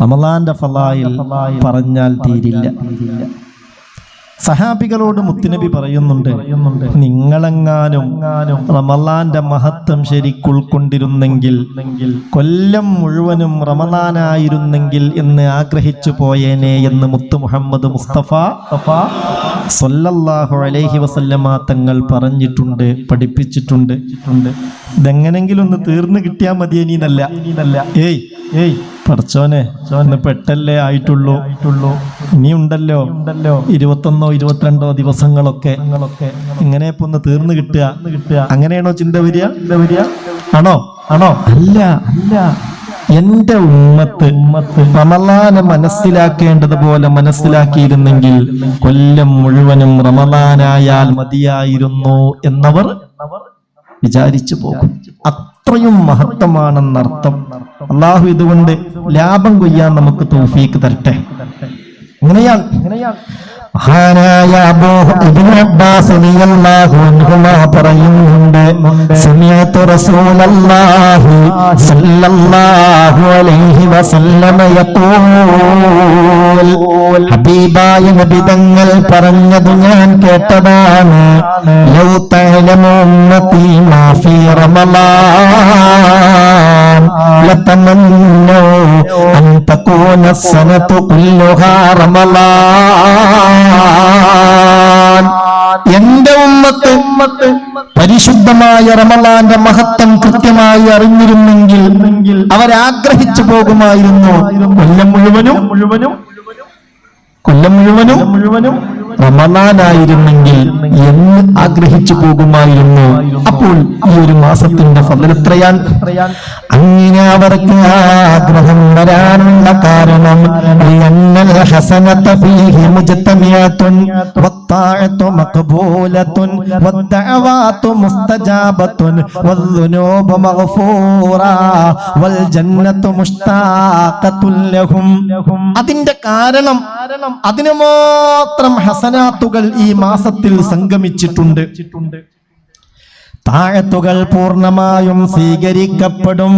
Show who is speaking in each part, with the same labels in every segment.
Speaker 1: റമളാന്റെ ഫളായിൽ പറഞ്ഞാൽ തീരില്ല. സഹാബികളോട് മുത്തുനബി പറയുന്നുണ്ട്, നിങ്ങളെങ്ങാനും റമളാന്റെ മഹത്വം ശരിക്കുൾക്കൊണ്ടിരുന്നെങ്കിൽ കൊല്ലം മുഴുവനും റമളാനായിരുന്നെങ്കിൽ എന്ന് ആഗ്രഹിച്ചു പോയേനെ എന്ന് മുത്തു മുഹമ്മദ് മുസ്തഫ സ്വല്ലല്ലാഹു അലൈഹി വസല്ലമ തങ്ങൾ പറഞ്ഞിട്ടുണ്ട്, പഠിപ്പിച്ചിട്ടുണ്ട്. ഇതെങ്ങനെങ്കിലും ഒന്ന് തീർന്നു കിട്ടിയാൽ മതിയെന്നല്ല. ഏയ് പടച്ചോനെ പെട്ടല്ലേ ആയിട്ടുള്ളൂ, ഇനിയുണ്ടല്ലോ 21 22 ദിവസങ്ങളൊക്കെ, ഇങ്ങനെ ഇപ്പൊ ഒന്ന് തീർന്നു കിട്ടുക. അങ്ങനെയാണോ ചിന്ത വരിക? ആണോ? അല്ല. എന്റെ ഉമ്മത്ത് റമളാനെ മനസ്സിലാക്കേണ്ടതുപോലെ മനസ്സിലാക്കിയിരുന്നെങ്കിൽ കൊല്ലം മുഴുവനും റമളാനായാൽ മതിയായിരുന്നു എന്നവർ വിചാരിച്ചു പോകും. അത്രയും മഹത്വമാണെന്നർത്ഥം. അള്ളാഹു ഇതുകൊണ്ട് ലാഭം കൊയ്യാൻ നമുക്ക് തൗഫീക്ക് തരട്ടെ. ഇങ്ങനെയാണ് മഹാനായ ഇബ്നു അബ്ബാസ് റളിയല്ലാഹു അൻഹുമാ പറയുന്നുണ്ട്, സമിഅതു റസൂലല്ലാഹി സ്വല്ലല്ലാഹു അലൈഹി വസല്ലമ യഖൂൽ, ഹബീബായ നബി തങ്ങൾ പറഞ്ഞത് ഞാൻ കേട്ടതാണ്, ലൗ തഅലമു ഉമ്മത്തി മാ ഫീ റമളാൻ ലതമന്നൂ അൻ തകൂന സനതു കുല്ലുഹാ റമളാൻ. എന്റെ ഉമ്മത്ത് പരിശുദ്ധമായ റമളാന്റെ മഹത്വം കൃത്യമായി അറിഞ്ഞിരുന്നെങ്കിൽ അവരാഗ്രഹിച്ചു പോകുമായിരുന്നു കൊല്ലം മുഴുവനും റമളാനായിരുന്നെങ്കിൽ എന്ന് ആഗ്രഹിച്ചു പോകുമായിരുന്നു. അപ്പോൾ ഈ ഒരു മാസത്തിന്റെ ഫള് എത്രയാണ്? അങ്ങനെ അവർക്ക് ആഗ്രഹം വരാനുള്ള കാരണം ലിഅന്നൽ ഹസനത ഫീഹി മുജ്തമിഅത്തുൻ വത്താഅതു മഖബൂലത്തുൻ വദ്ദഅവാതു മുസ്തജാബത്തുൻ വദ്ദുനൂബു മഗ്ഫൂറാ വൽ ജന്നത്തു മുഷ്താഖത്തുൻ ലഹും. അതിന്റെ കാരണം അതിനു മാത്രം ഹസനാത്തുകൾ ഈ മാസത്തിൽ സംഗമിച്ചിട്ടുണ്ട്. താഴത്തുകൾ പൂർണ്ണമായും സ്വീകരിക്കപ്പെടും,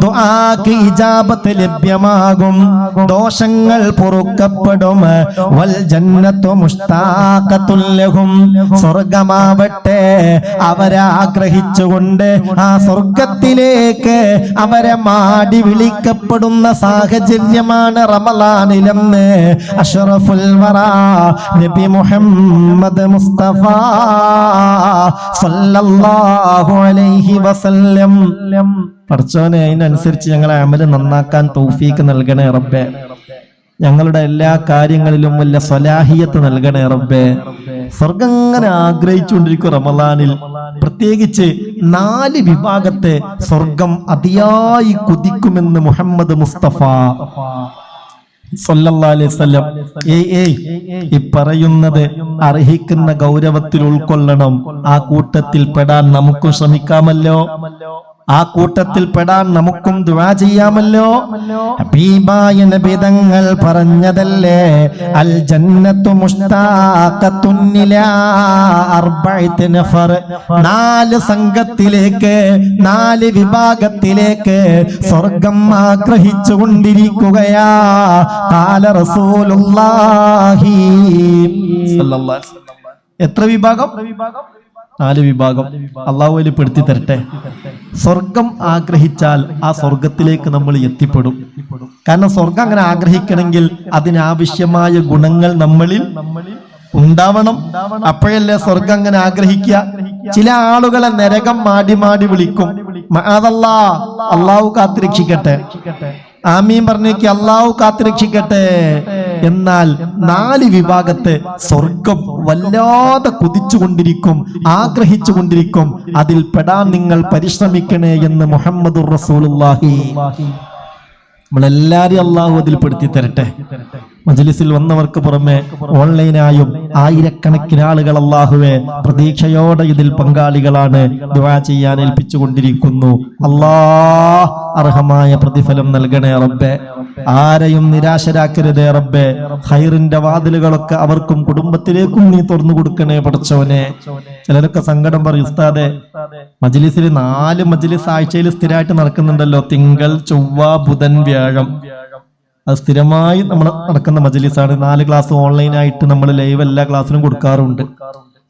Speaker 1: ദുആക്ക് ഇജാബത്ത് ലഭ്യമാകും, ദോഷങ്ങൾ പൊറുക്കപ്പെടും. വൽ ജന്നത്തു മുഷ്താഖത്തുൽ ലഹും, സ്വർഗമാവട്ടെ അവരെ ആഗ്രഹിച്ചുകൊണ്ട് ആ സ്വർഗത്തിലേക്ക് അവരെ മാടി വിളിക്കപ്പെടുന്ന സാഹചര്യമാണ് റമളാനിലെന്ന് അഷ്റഫുൽ വറാ നബി മുഹമ്മദ് മുസ്തഫ സ്വല്ലല്ലാഹു അലൈഹി വസല്ലം. പടച്ചോനെ അതിനനുസരിച്ച് ഞങ്ങളെ അമല് നന്നാക്കാൻ തൗഫീക്ക് നൽകണേ റബ്ബേ. ഞങ്ങളുടെ എല്ലാ കാര്യങ്ങളിലും വല്ല സ്വലാഹിയത്ത് നൽകണേ റബ്ബേ. സ്വർഗം അങ്ങനെ ആഗ്രഹിച്ചുകൊണ്ടിരിക്കും റമളാനിൽ. പ്രത്യേകിച്ച് 4 വിഭാഗത്തെ സ്വർഗം അതിയായി കുതിക്കുമെന്ന് മുഹമ്മദ് മുസ്തഫ സല്ലല്ലാഹു അലൈഹി വസല്ലം. ഈ പറയുന്നത് അർഹിക്കുന്ന ഗൗരവത്തിൽ ഉൾക്കൊള്ളണം. ആ കൂട്ടത്തിൽ പെടാൻ നമുക്കും ശ്രമിക്കാമല്ലോ, ആ കൂട്ടത്തിൽ പെടാൻ നമുക്കും ദുആ ചെയ്യാമല്ലോ. ഹബീബായ നബി തങ്ങൾ പറഞ്ഞതല്ലേ, അൽ ജന്നത്തു മുഷ്താഖത്തുൻ ഇലാ അർബഅത്തി നഫർ. 4 സംഘത്തിലേക്ക്, 4 വിഭാഗത്തിലേക്ക് സ്വർഗം ആഗ്രഹിച്ചു കൊണ്ടിരിക്കുകയാ. ഖാല റസൂലുള്ളാഹി സ്വല്ലല്ലാഹു അലൈഹി വസല്ലം. എത്ര വിഭാഗം? 4 വിഭാഗം. അള്ളാഹു വെളിപ്പെടുത്തി തരട്ടെ. സ്വർഗം ആഗ്രഹിച്ചാൽ ആ സ്വർഗത്തിലേക്ക് നമ്മൾ എത്തിപ്പെടും. കാരണം സ്വർഗം അങ്ങനെ ആഗ്രഹിക്കണമെങ്കിൽ അതിനാവശ്യമായ ഗുണങ്ങൾ നമ്മളിൽ ഉണ്ടാവണം. അപ്പോഴല്ലേ സ്വർഗം അങ്ങനെ ആഗ്രഹിക്കുക. ചില ആളുകളെ നരകം മാടി മാടി വിളിക്കും. അള്ളാഹു കാത്തുരക്ഷിക്കട്ടെ, ആമീൻ പറഞ്ഞേക്ക്, അള്ളാഹു കാത്തുരക്ഷിക്കട്ടെ. എന്നാൽ 4 വിഭാഗത്തെ സ്വർഗം വല്ലാതെ കുതിച്ചുകൊണ്ടിരിക്കും, ആഗ്രഹിച്ചുകൊണ്ടിരിക്കും. അതിൽ പെടാൻ നിങ്ങൾ പരിശ്രമിക്കണേ എന്ന് മുഹമ്മദുർ റസൂലുള്ളാഹി. നമ്മളെല്ലാരും അള്ളാഹു അതിൽ പെടുത്തി തരട്ടെ. മജ്ലിസിൽ വന്നവർക്ക് പുറമെ ഓൺലൈനായും ആയിരക്കണക്കിന് ആളുകൾ അള്ളാഹുവെ പ്രതീക്ഷയോടെ ഇതിൽ പങ്കാളികളാണ്. ദുആ ചെയ്യാൻ ഏൽപ്പിച്ചുകൊണ്ടിരിക്കുന്നു. അല്ലാഹ് അർഹമായ പ്രതിഫലം നൽകണേ റബ്ബേ. ആരെയും നിരാശരാക്കരുതേ റബ്ബേ. ഖൈറിന്റെ വാതിലുകളൊക്കെ അവർക്കും കുടുംബത്തിലേക്കും നീ തുറന്നു കൊടുക്കണേ പടച്ചോനെ. ചിലരൊക്കെ സങ്കടം പറയും, ഉസ്താദെ മജ്ലിസിൽ 4 മജ്ലിസ് ആഴ്ചയിൽ സ്ഥിരമായിട്ട് നടക്കുന്നുണ്ടല്ലോ, തിങ്കൾ ചൊവ്വ ബുധൻ വ്യാഴം. അത് സ്ഥിരമായി നമ്മൾ നടക്കുന്ന മജ്ലിസാണ്. 4 ക്ലാസ് ഓൺലൈനായിട്ട് നമ്മൾ ലൈവ് എല്ലാ ക്ലാസ്സിലും കൊടുക്കാറുണ്ട്.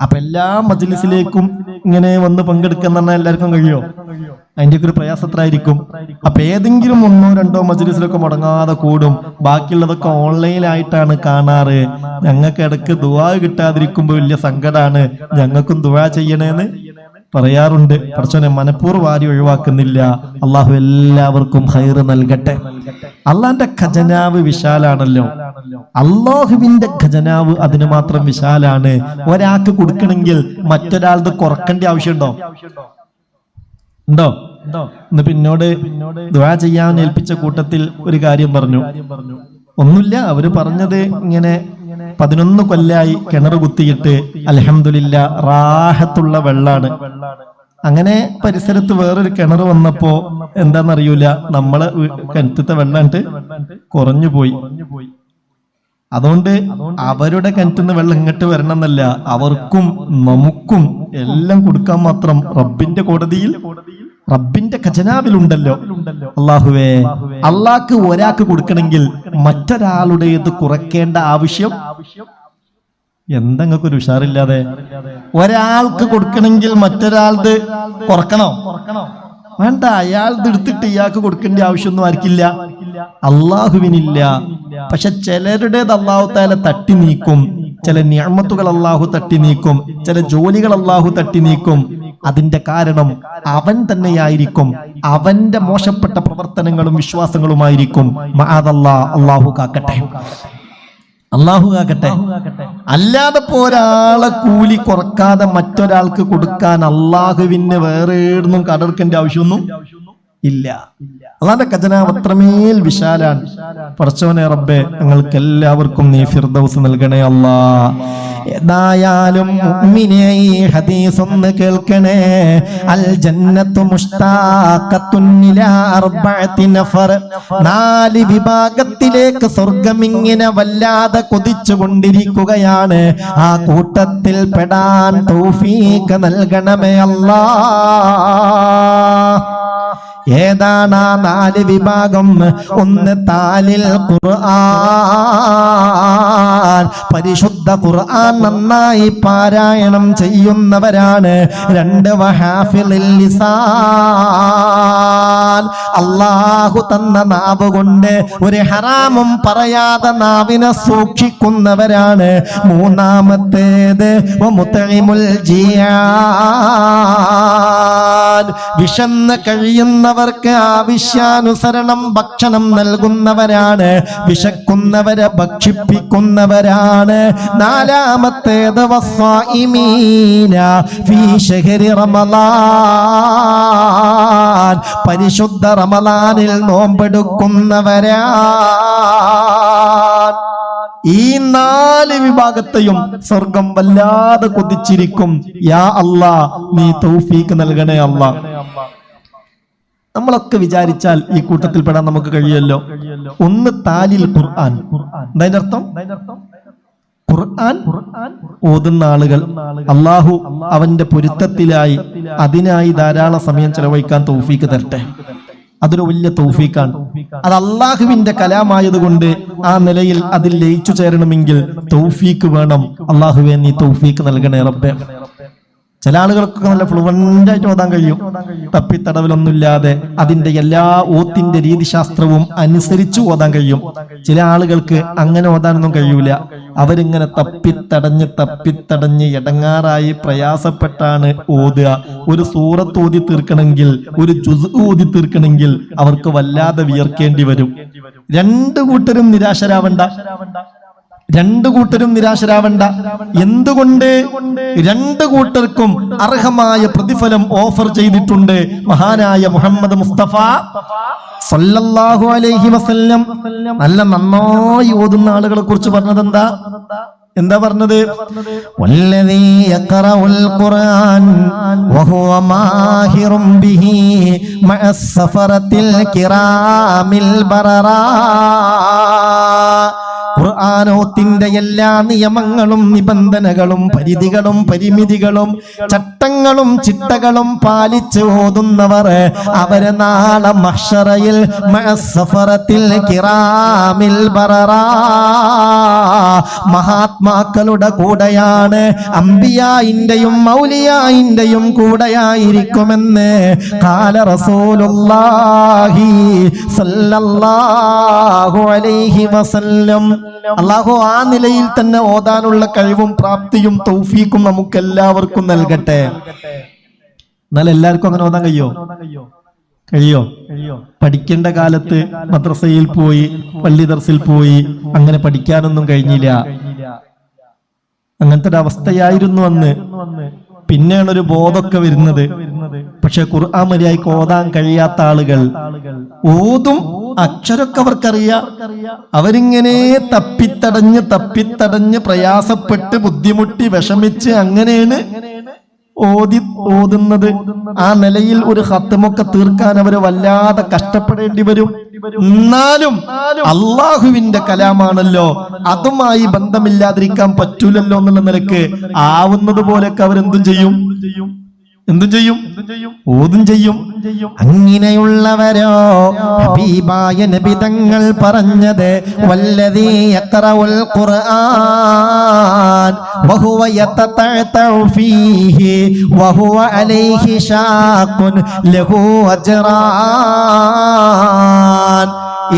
Speaker 1: അപ്പൊ എല്ലാ മജ്ലിസിലേക്കും ഇങ്ങനെ വന്ന് പങ്കെടുക്കുന്ന പറഞ്ഞാൽ എല്ലാവർക്കും കഴിയോ? അതിന്റെയൊക്കെ ഒരു പ്രയാസം എത്ര ആയിരിക്കും? അപ്പൊ ഏതെങ്കിലും 1 2 മജ്ലിസിലൊക്കെ മുടങ്ങാതെ കൂടും. ബാക്കിയുള്ളതൊക്കെ ഓൺലൈനായിട്ടാണ് കാണാറ്. ഞങ്ങൾക്ക് ഇടയ്ക്ക് ദുആ കിട്ടാതിരിക്കുമ്പോ വലിയ സങ്കടമാണ്, ഞങ്ങൾക്കും ദുആ ചെയ്യണേന്ന് പറയാറുണ്ട്. പടച്ചോനെ മനഃപൂർവ്വം ആരും ഒഴിവാക്കുന്നില്ല. അള്ളാഹു എല്ലാവർക്കും ഖൈറ് നൽകട്ടെ. അള്ളാന്റെ ഖജനാവ് വിശാലാണല്ലോ. അള്ളാഹുവിന്റെ ഖജനാവ് അതിന് മാത്രം വിശാലാണ്. ഒരാൾക്ക് കൊടുക്കണമെങ്കിൽ മറ്റൊരാളുടെ കുറക്കേണ്ട ആവശ്യമുണ്ടോ? ഉണ്ടോ? ഇന്ന് പിന്നോട് ദുആ ചെയ്യാൻ ഏൽപ്പിച്ച കൂട്ടത്തിൽ ഒരു കാര്യം പറഞ്ഞു. ഒന്നുമില്ല, അവര് പറഞ്ഞത് ഇങ്ങനെ 11 കൊല്ലായി കിണർ കുത്തിയിട്ട് അൽഹംദുലില്ലാ റാഹത്തുള്ള വെള്ളാണ്. അങ്ങനെ പരിസരത്ത് വേറൊരു കിണർ വന്നപ്പോ എന്താന്നറിയൂല, നമ്മളെ കിണറ്റത്തെ വെള്ളം കുറഞ്ഞു പോയി. അതുകൊണ്ട് അവരുടെ കിണറ്റിന്ന് വെള്ളം ഇങ്ങോട്ട് വരണം എന്നല്ല, അവർക്കും നമുക്കും എല്ലാം കൊടുക്കാൻ മാത്രം റബ്ബിന്റെ കോടതിയിൽ റബ്ബിന്റെ ഖജനാവിലുണ്ടല്ലോ. അള്ളാഹുവേ, അള്ളാഹ്ക്ക് ഒരാൾക്ക് കൊടുക്കണമെങ്കിൽ മറ്റൊരാളുടേത് കുറയ്ക്കേണ്ട ആവശ്യം എന്തെങ്കിലും ഉഷാറില്ലാതെ. ഒരാൾക്ക് കൊടുക്കണമെങ്കിൽ മറ്റൊരാളുടെ കുറക്കണോ? വേണ്ട, അയാളുടെ എടുത്തിട്ട് ഇയാൾക്ക് കൊടുക്കേണ്ട ആവശ്യമൊന്നും ആർക്കില്ല, അള്ളാഹുവിനില്ല. പക്ഷെ ചിലരുടേത് അള്ളാഹു തആല തട്ടി നീക്കും. ചില നിഅമത്തുകൾ അള്ളാഹു തട്ടി നീക്കും, ചില ജോലികൾ അള്ളാഹു തട്ടി നീക്കും. അതിന്റെ കാരണം അവൻ തന്നെയായിരിക്കും. അവന്റെ മോശപ്പെട്ട പ്രവർത്തനങ്ങളും വിശ്വാസങ്ങളുമായിരിക്കും. മഅദല്ലാഹ്, അള്ളാഹു കാക്കട്ടെ, അള്ളാഹു കാക്കട്ടെ. അല്ലാതെ ഒരാളെ കൂലി കുറക്കാതെ മറ്റൊരാൾക്ക് കൊടുക്കാൻ അള്ളാഹുവിന് വേറെ ഏടുന്നും കടർക്കേണ്ട ആവശ്യമൊന്നും ഇല്ല. അള്ളാന്റെ ഖജനാവ് അത്രമേൽ വിശാലാണ്. പടച്ചവനെ റബ്ബേ, ഞങ്ങൾക്ക് എല്ലാവർക്കും നീ ഫിർദൗസ് നൽകണേ അല്ലാ. ഏതായാലും മുഅ്മിനേ, ഈ ഹദീസ് ഒന്ന് കേൾക്കണേ. അൽ ജന്നത്തു മുഷ്താഖത്തുൻ ഇലാ 4 നഫർ. 4 വിഭാഗത്തിലേക്ക് സ്വർഗ്ഗം ഇങ്ങനെ വല്ലാതെ കൊതിച്ചു കൊണ്ടിരിക്കുകയാണ്. ആ കൂട്ടത്തിൽ പെടാൻ തൗഫീഖ് നൽകണമേ അല്ലാ. ഏതാണ് ആ 4 വിഭാഗം? ഒന്ന് താലിൽ ഖുർആൻ, പരിശുദ്ധ ഖുർആൻ നന്നായി പാരായണം ചെയ്യുന്നവരാണ്. 2 വഹാഫിളിൽ ലിസാൻ, അല്ലാഹു തന്ന നാവ് കൊണ്ട് ഒരു ഹറാമും പറയാതെ നാവിനെ സൂക്ഷിക്കുന്നവരാണ്. 3-മത്തേത് വമുതഇമുൽ ജിയാൻ, വിശന്ന് കഴിയുന്നവർക്ക് ആവശ്യാനുസരണം ഭക്ഷണം നൽകുന്നവരാണ്. വിശക്കുന്നവരെ ഭക്ഷിപ്പിക്കുന്നവരാണ്. 4-മത്തേത് വസ്വാഇമീന ഫീ ശഹരി റമളാൻ, പരിശുദ്ധ റമളാനിൽ നോമ്പെടുക്കുന്നവരാണ്. ഈ 4 വിഭാഗത്തെയും സ്വർഗം വല്ലാതെ കൊതിച്ചിരിക്കും. യാ അല്ലാ, നീ തൗഫീഖ് നൽകണേ അല്ലാ. നമ്മളൊക്കെ വിചാരിച്ചാൽ ഈ കൂട്ടത്തിൽ പെടാൻ നമുക്ക് കഴിയല്ലോ. ഒന്ന് താലിൽ ഖുർആൻ. എന്താ അർത്ഥം? ഖുർആൻ ഓതുന്ന ആളുകൾ അല്ലാഹു അവന്റെ പൊരുത്തത്തിലായി അതിനായി ധാരാളം സമയം ചെലവഴിക്കാൻ തൗഫീഖ് തരട്ടെ. അതൊരു വലിയ തൗഫീഖാണ്. അത് അള്ളാഹുവിന്റെ കലാമായതുകൊണ്ട് ആ നിലയിൽ അതിൽ ലയിച്ചു ചേരണമെങ്കിൽ തൗഫീഖ് വേണം. അള്ളാഹുവേ, നീ തൗഫീഖ് നൽകണേ റബ്ബേ. ചില ആളുകൾക്കൊക്കെ നല്ല ഫ്ലുവന്റ് ആയിട്ട് ഓതാൻ കഴിയും, തപ്പിത്തടവിലൊന്നുമില്ലാതെ അതിന്റെ എല്ലാ ഓത്തിന്റെ രീതിശാസ്ത്രവും അനുസരിച്ച് ഓതാൻ കഴിയും. ചില ആളുകൾക്ക് അങ്ങനെ ഓതാനൊന്നും കഴിയൂല. അവരിങ്ങനെ തപ്പിത്തടഞ്ഞ് ഇടങ്ങാറായി പ്രയാസപ്പെട്ടാണ് ഓതുക. ഒരു സൂറത്ത് ഓതി തീർക്കണമെങ്കിൽ, ഒരു ജുസ് ഓതി തീർക്കണമെങ്കിൽ അവർക്ക് വല്ലാതെ വിയർക്കേണ്ടി വരും. 2 കൂട്ടരും നിരാശരാവണ്ട. 2 കൂട്ടരും നിരാശരാവണ്ട. എന്തുകൊണ്ട്? 2 കൂട്ടർക്കും അർഹമായ പ്രതിഫലം ഓഫർ ചെയ്തിട്ടുണ്ട് മഹാനായ മുഹമ്മദ് മുസ്തഫ സല്ലല്ലാഹു അലൈഹി വസല്ലം. നല്ല നന്നായി ഓതുന്ന ആളുകളെ കുറിച്ച് പറഞ്ഞത് എന്താ? എന്താ പറഞ്ഞത്? വല്ലദീ യഖറഉൽ ഖുർആൻ വഹുവ മാഹിറും ബിഹി മഅസ് സഫറത്തിൽ കിറാമിൽ ബററാ. ഖുർആനോത്തിന്റെ എല്ലാ നിയമങ്ങളും നിബന്ധനകളും പരിധികളും പരിമിതികളും ചട്ടങ്ങളും ചിട്ടകളും പാലിച്ച് ഓതുന്നവർ അവരെ നാളെ മഹ്ശറയിൽ മഅസ്സഫറത്തിൽ കിറാമിൽ ബററാ മഹാത്മാക്കളുടെ കൂടെയാണ്, അംബിയായിന്റെയും മൗലിയായിന്റെയും കൂടെയായിരിക്കുമെന്ന് ഖാല റസൂലുള്ളാഹി സല്ലല്ലാഹു അലൈഹി വസല്ലം. അല്ലാഹു ആ നിലയിൽ തന്നെ ഓതാനുള്ള കഴിവും പ്രാപ്തിയും തൗഫീഖും നമുക്ക് എല്ലാവർക്കും നൽകട്ടെ. എന്നാൽ എല്ലാവർക്കും അങ്ങനെ ഓതാൻ കഴിയോ? പഠിക്കേണ്ട കാലത്ത് മദ്രസയിൽ പോയി പള്ളി ദർസിൽ പോയി അങ്ങനെ പഠിക്കാനൊന്നും കഴിഞ്ഞില്ല. അങ്ങനത്തെ ഒരു അവസ്ഥയായിരുന്നു അന്ന്. പിന്നെയാണ് ഒരു ബോധമൊക്കെ വരുന്നത്. പക്ഷെ ഖുർആൻ മര്യാദയ്ക്ക് ഓതാൻ കഴിയാത്ത ആളുകൾ ഓതും, അക്ഷരമൊക്കെ അവർക്കറിയാം. അവരിങ്ങനെ തപ്പിത്തടഞ്ഞ് പ്രയാസപ്പെട്ട് ബുദ്ധിമുട്ടി വിഷമിച്ച് അങ്ങനെയാണ് ഓതുന്നത്. ആ നിലയിൽ ഒരു ഖത്മൊക്കെ തീർക്കാൻ അവര് വല്ലാതെ കഷ്ടപ്പെടേണ്ടി വരും. എന്നാലും അള്ളാഹുവിന്റെ കലാമാണല്ലോ, അതുമായി ബന്ധമില്ലാതിരിക്കാൻ പറ്റൂലല്ലോ എന്നുള്ള നിലക്ക് ആവുന്നത് പോലെയൊക്കെ അവരെന്തും ചെയ്യും, ഓതും ചെയ്യും. അങ്ങനെയുള്ളവരോ ഹബീബായ നബി തങ്ങൾ പറഞ്ഞത് വല്ലദീ യഖറഉൽ ഖുർആൻ വഹുവ യതതഅതഉ ഫീഹി വഹുവ അലൈഹി ശാഖുൻ ലഹു അജ്റാൻ.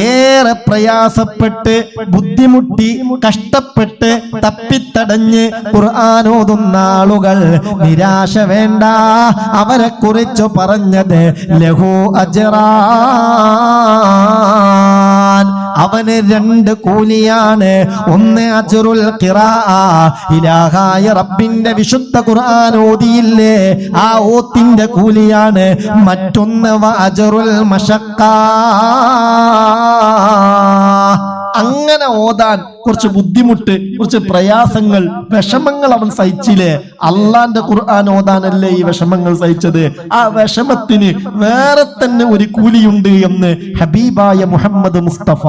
Speaker 1: ഏറെ പ്രയാസപ്പെട്ട് ബുദ്ധിമുട്ടി കഷ്ടപ്പെട്ട് തപ്പിത്തടഞ്ഞ് ഖുർആൻ ഓതുന്ന ആളുകൾ നിരാശ വേണ്ട. അവരെ കുറിച്ച് പറഞ്ഞത് ലഹു അജ്റാൻ, അവന് 2 കൂലിയാണ്. ഒന്ന് അജ്റുൽ ഖിറാഅ, ഇലാഹായ റബ്ബിന്റെ വിശുദ്ധ ഖുർആൻ ഓതിയില്ലേ ആ ഓത്തിന്റെ കൂലിയാണ്. മറ്റൊന്ന് വ അജ്റുൽ മശഖ്ഖ, അങ്ങനെ ഓതാൻ കുറച്ച് ബുദ്ധിമുട്ട്, കുറച്ച് പ്രയാസങ്ങൾ, വിഷമങ്ങൾ അവൻ സഹിച്ചില്ലേ. അള്ളാന്റെ ഖുർആൻ ഓതാനല്ലേ ഈ വിഷമങ്ങൾ സഹിച്ചത്. ആ വിഷമത്തിന് വേറെ തന്നെ ഒരു കൂലിയുണ്ട് എന്ന് ഹബീബായ മുഹമ്മദ് മുസ്തഫ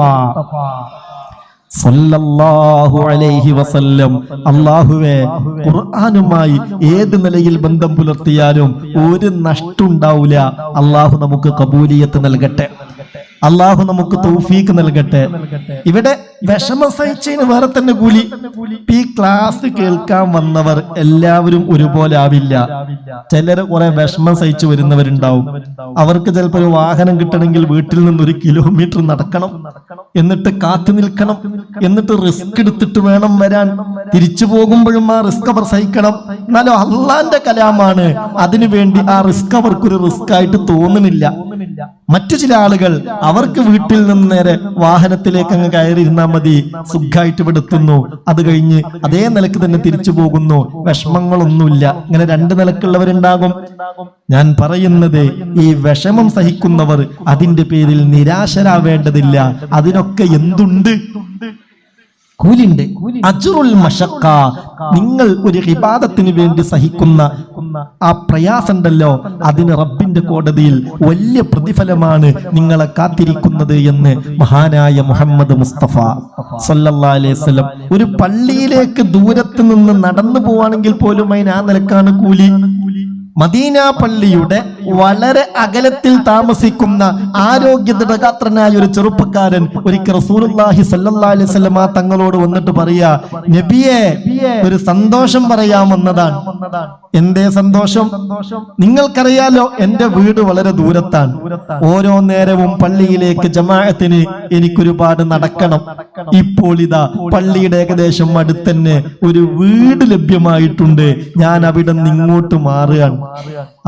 Speaker 1: സല്ലല്ലാഹു അലൈഹി വസല്ലം. അല്ലാഹുവേ, ഖുർആനുമായി ഏത് നിലയിൽ ബന്ധം പുലർത്തിയാലും ഒരു നഷ്ടമുണ്ടാവില്ല. അല്ലാഹു നമുക്ക് ഖബൂലിയത്ത് നൽകട്ടെ, അല്ലാഹു നമുക്ക് തൗഫീഖ് നൽകട്ടെ. ഇവിടെ വിഷമം സഹിച്ചതിന് വേറെ തന്നെ കൂലി. ഈ ക്ലാസ് കേൾക്കാൻ വന്നവർ എല്ലാവരും ഒരുപോലെ ആവില്ല. ചിലര് കുറെ വിഷമം സഹിച്ചു വരുന്നവരുണ്ടാവും. അവർക്ക് ചിലപ്പോൾ ഒരു വാഹനം കിട്ടണമെങ്കിൽ വീട്ടിൽ നിന്ന് 1 കിലോമീറ്റർ നടക്കണം, എന്നിട്ട് കാത്തു നിൽക്കണം, എന്നിട്ട് റിസ്ക് എടുത്തിട്ട് വേണം വരാൻ. തിരിച്ചു പോകുമ്പോഴും ആ റിസ്ക് അവർ സഹിക്കണം. എന്നാലും അള്ളാന്റെ കലാമാണ്, അതിനു വേണ്ടി ആ റിസ്ക് അവർക്കൊരു റിസ്ക് ആയിട്ട് തോന്നുന്നില്ല. മറ്റു ചില ആളുകൾ അവർക്ക് വീട്ടിൽ നിന്ന് നേരെ വാഹനത്തിലേക്ക് അങ്ങ് കയറിയിരുന്നാൽ മതി, സുഖമായിട്ട് ഇവിടെ എത്തുന്നു, അത് കഴിഞ്ഞ് അതേ നിലക്ക് തന്നെ തിരിച്ചു പോകുന്നു, വിഷമങ്ങളൊന്നുമില്ല. ഇങ്ങനെ 2 നിലക്കുള്ളവരുണ്ടാകും. ഞാൻ പറയുന്നത്, ഈ വിഷമം സഹിക്കുന്നവർ അതിന്റെ പേരിൽ നിരാശരാവേണ്ടതില്ല. അതിനൊക്കെ എന്തുണ്ട്? കൂലിണ്ട്. അജ്റുൽ മശഖ്ഖ, നിങ്ങൾ ഒരു ഇബാദത്തിന് വേണ്ടി സഹിക്കുന്ന ആ പ്രയാസമുണ്ടല്ലോ, അതിന് റബ്ബിന്റെ കോടതിയിൽ വലിയ പ്രതിഫലമാണ് നിങ്ങളെ കാത്തിരിക്കുന്നത് എന്ന് മഹാനായ മുഹമ്മദ് മുസ്തഫ സല്ലല്ലാഹു അലൈഹി വസല്ലം. ഒരു പള്ളിയിലേക്ക് ദൂരത്ത് നിന്ന് നടന്നു പോവാണെങ്കിൽ പോലും അതിന് ആ നിലക്കാണ് കൂലി. മദീന പള്ളിയുടെ വളരെ അകലത്തിൽ താമസിക്കുന്ന ആരോഗ്യ ദൃഢഗാത്രനായ ഒരു ചെറുപ്പക്കാരൻ ഒരിക്കൽ റസൂലുള്ളാഹി സ്വല്ലല്ലാഹി അലൈഹി വസല്ലം തങ്ങളോട് വന്നിട്ട് പറയാ, നബിയെ, ഒരു സന്തോഷം പറയാൻ വന്നതാണ്. എന്തേ സന്തോഷം? നിങ്ങൾക്കറിയാലോ എന്റെ വീട് വളരെ ദൂരത്താണ്. ഓരോ നേരവും പള്ളിയിലേക്ക് ജമാഅത്തിന് എനിക്കൊരുപാട് നടക്കണം. ഇപ്പോൾ ഇതാ പള്ളിയുടെ ഏകദേശം അടുത്തന്നെ ഒരു വീട് ലഭ്യമായിട്ടുണ്ട്. ഞാൻ അവിടെ നിന്ന് ഇങ്ങോട്ട് മാറുകയാണ്.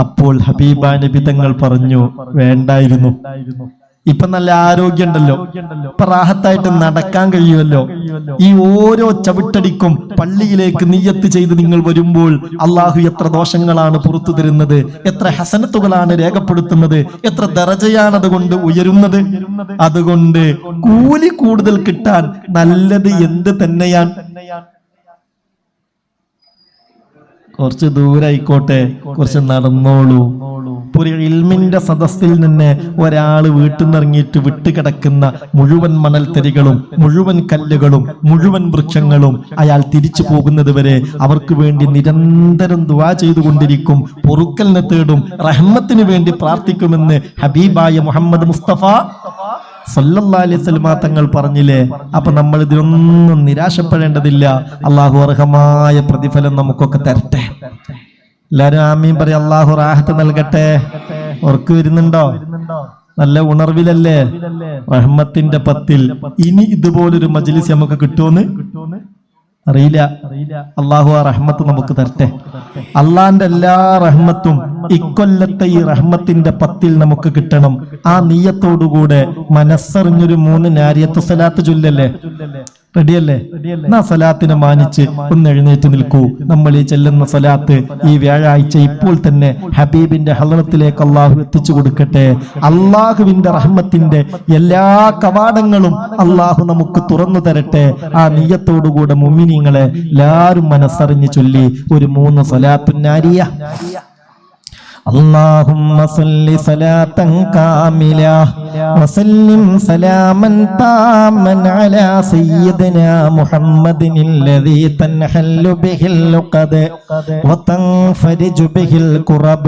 Speaker 1: അപ്പോൾ ഹബീബ നബി തങ്ങൾ പറഞ്ഞു, വേണ്ടായിരുന്നു. ഇപ്പൊ നല്ല ആരോഗ്യം ഉണ്ടല്ലോ, ഇപ്പൊ റാഹത്തായിട്ട് നടക്കാൻ കഴിയുമല്ലോ. ഈ ഓരോ ചവിട്ടടിക്കും പള്ളിയിലേക്ക് നിയ്യത്ത് ചെയ്ത് നിങ്ങൾ വരുമ്പോൾ അള്ളാഹു എത്ര ദോഷങ്ങളാണ് പുറത്തു തരുന്നത്, എത്ര ഹസനത്തുകളാണ് രേഖപ്പെടുത്തുന്നത്, എത്ര ദറജയാണ് അതുകൊണ്ട് ഉയരുന്നത്. അതുകൊണ്ട് കൂലി കൂടുതൽ കിട്ടാൻ നല്ലത് എന്ത് തന്നെയാണ്? കുറച്ച് ദൂരായിക്കോട്ടെ, കുറച്ച് നടന്നോളൂ. ഒരു ഇൽമിന്റെ സദസ്സിൽ നിന്ന് ഒരാൾ വീട്ടിൽ നിന്നിറങ്ങിയിട്ട് വിട്ടുകിടക്കുന്ന മുഴുവൻ മണൽത്തരികളും മുഴുവൻ കല്ലുകളും മുഴുവൻ വൃക്ഷങ്ങളും അയാൾ തിരിച്ചു പോകുന്നത് വരെ അവർക്ക് വേണ്ടി നിരന്തരം ദുആ ചെയ്തുകൊണ്ടിരിക്കും, പൊറുക്കലിനെ തേടും, റഹ്മത്തിന് വേണ്ടി പ്രാർത്ഥിക്കുമെന്ന് ഹബീബായ മുഹമ്മദ് മുസ്തഫ സല്ലല്ലാഹു അലൈഹി വസല്ലം തങ്ങൾ പറഞ്ഞില്ലേ. അപ്പൊ നമ്മൾ ഇതിനൊന്നും നിരാശപ്പെടേണ്ടതില്ല. അള്ളാഹു അർഹമായ പ്രതിഫലം നമുക്കൊക്കെ തരട്ടെ. എല്ലാരും ആമീൻ പറയും. അള്ളാഹു റാഹത്ത് നൽകട്ടെ. ഉറക്ക് വരുന്നുണ്ടോ? നല്ല ഉണർവിലല്ലേ? റഹ്മത്തിന്റെ 10 ഇനി ഇതുപോലൊരു മജ്ലിസ് നമുക്ക് കിട്ടുമെന്ന് അറിയില്ല. അള്ളാഹു ആ റഹ്മത്ത് നമുക്ക് തരട്ടെ. അള്ളാന്റെ എല്ലാ റഹ്മത്തും ഇക്കൊല്ലത്തെ ഈ റഹ്മത്തിന്റെ 10 നമുക്ക് കിട്ടണം. ആ നീയത്തോടുകൂടെ മനസ്സറിഞ്ഞൊരു 3 നാരിയത്ത് സലാത്ത് ചൊല്ലല്ലേ? റെഡിയല്ലേ? എന്നാ സലാത്തിനെ മാനിച്ച് ഒന്ന് എഴുന്നേറ്റ് നിൽക്കൂ. നമ്മൾ ഈ ചെല്ലുന്ന സലാത്ത് ഈ വ്യാഴാഴ്ച ഇപ്പോൾ തന്നെ ഹബീബിന്റെ ഹളറത്തിലേക്ക് അള്ളാഹു എത്തിച്ചു കൊടുക്കട്ടെ. അള്ളാഹുവിന്റെ റഹ്മത്തിന്റെ എല്ലാ കവാടങ്ങളും അള്ളാഹു നമുക്ക് തുറന്നു തരട്ടെ. ആ നീയത്തോടുകൂടെ മുഅ്മിനീങ്ങളെ എല്ലാവരും മനസ്സറിഞ്ഞ് ചൊല്ലി ഒരു 3 സലാത്തുൻ നാരിയ. اللهم صل صلاة كاملة وسلم سلاما تاما على سيدنا محمد الذي تنحل به اللقد وتنفرج به الكرب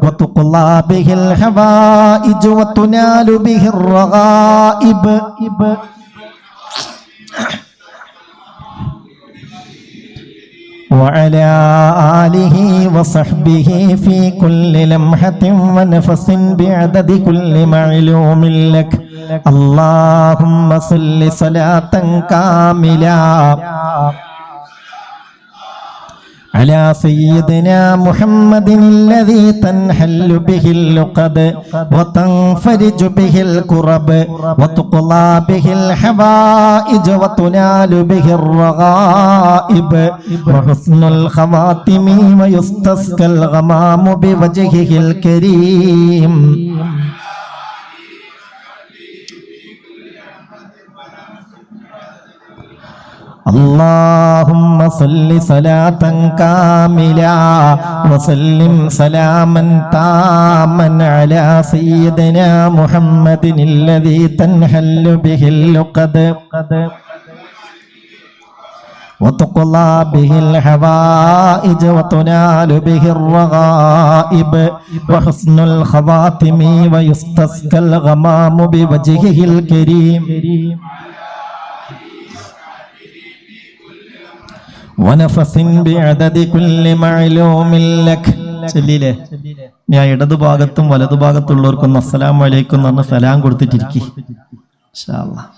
Speaker 1: وتقضى به الحوائج وتنال به الرغائب وعلى آله وصحبه في كل لمحة ونفس بعدد كل معلوم لك. اللهم صل صلاة كاملة على سيدنا محمد الذي تنحل به اللقد وتنفرج به الكرب وتقضى به الحوائج وتنال به الرغائب وحسن الخواتم ويستسقى الغمام بوجهه الكريم. اللهم صل صلاة كاملة وسلم سلاما تاما على سيدنا محمد الذي تنحل به اللقد وتقضى به الحوائج وتنال به الرغائب وحسن الخواتم ويستسقى الغمام بوجهه الكريم ونفس بعدد كل معلوم لك. ചൊല്ലിയില്ലേ? ഞാൻ ഇടതുഭാഗത്തും വലതുഭാഗത്തുള്ളവർക്കൊന്ന് അസ്സലാമു അലൈക്കും എന്ന് പറഞ്ഞ് സലാം കൊടുത്തിട്ടിരിക്കും. ഇൻഷാ അല്ലാഹ്.